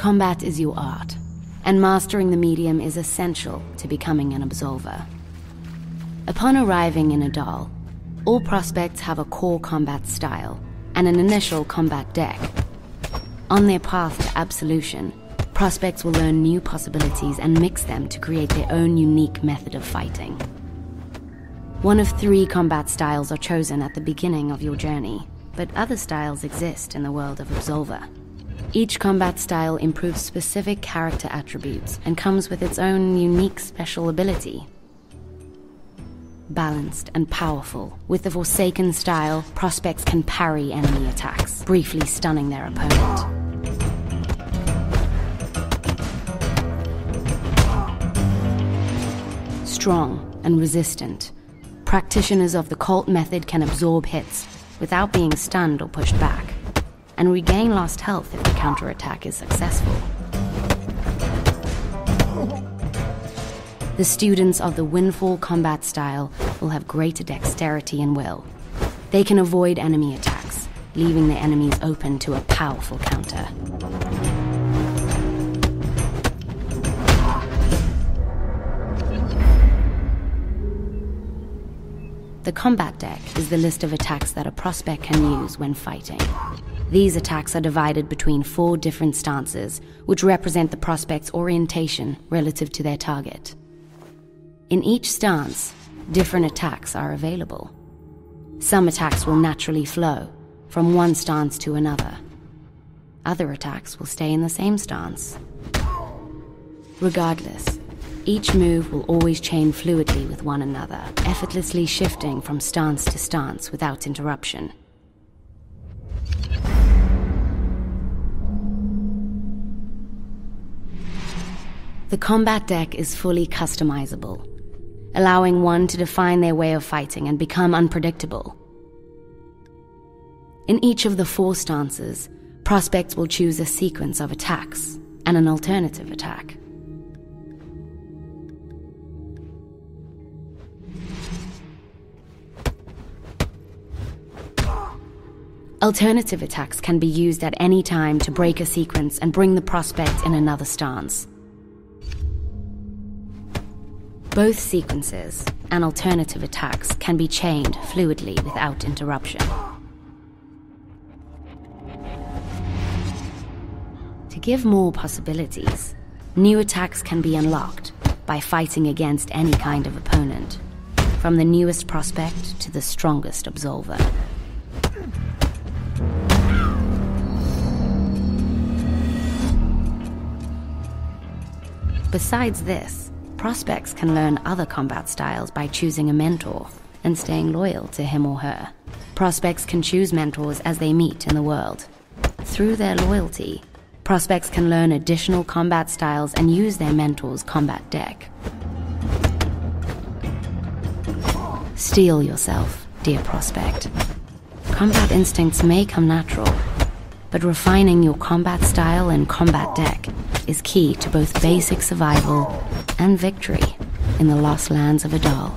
Combat is your art, and mastering the medium is essential to becoming an Absolver. Upon arriving in Adal, all prospects have a core combat style and an initial combat deck. On their path to absolution, prospects will learn new possibilities and mix them to create their own unique method of fighting. One of 3 combat styles are chosen at the beginning of your journey, but other styles exist in the world of Absolver. Each combat style improves specific character attributes and comes with its own unique special ability. Balanced and powerful, with the Forsaken style, prospects can parry enemy attacks, briefly stunning their opponent. Strong and resistant, practitioners of the cult method can absorb hits without being stunned or pushed back, and regain lost health if the counterattack is successful. The students of the Windfall combat style will have greater dexterity and will. They can avoid enemy attacks, leaving their enemies open to a powerful counter. The combat deck is the list of attacks that a prospect can use when fighting. These attacks are divided between 4 different stances, which represent the prospect's orientation relative to their target. In each stance, different attacks are available. Some attacks will naturally flow from one stance to another. Other attacks will stay in the same stance. Regardless, each move will always chain fluidly with one another, effortlessly shifting from stance to stance without interruption. The combat deck is fully customizable, allowing one to define their way of fighting and become unpredictable. In each of the 4 stances, prospects will choose a sequence of attacks and an alternative attack. Alternative attacks can be used at any time to break a sequence and bring the prospect in another stance. Both sequences and alternative attacks can be chained fluidly without interruption. To give more possibilities, new attacks can be unlocked by fighting against any kind of opponent, from the newest prospect to the strongest Absolver. Besides this, prospects can learn other combat styles by choosing a mentor and staying loyal to him or her. Prospects can choose mentors as they meet in the world. Through their loyalty, prospects can learn additional combat styles and use their mentor's combat deck. Steel yourself, dear prospect. Combat instincts may come natural, but refining your combat style and combat deck is key to both basic survival and victory in the lost lands of Adal.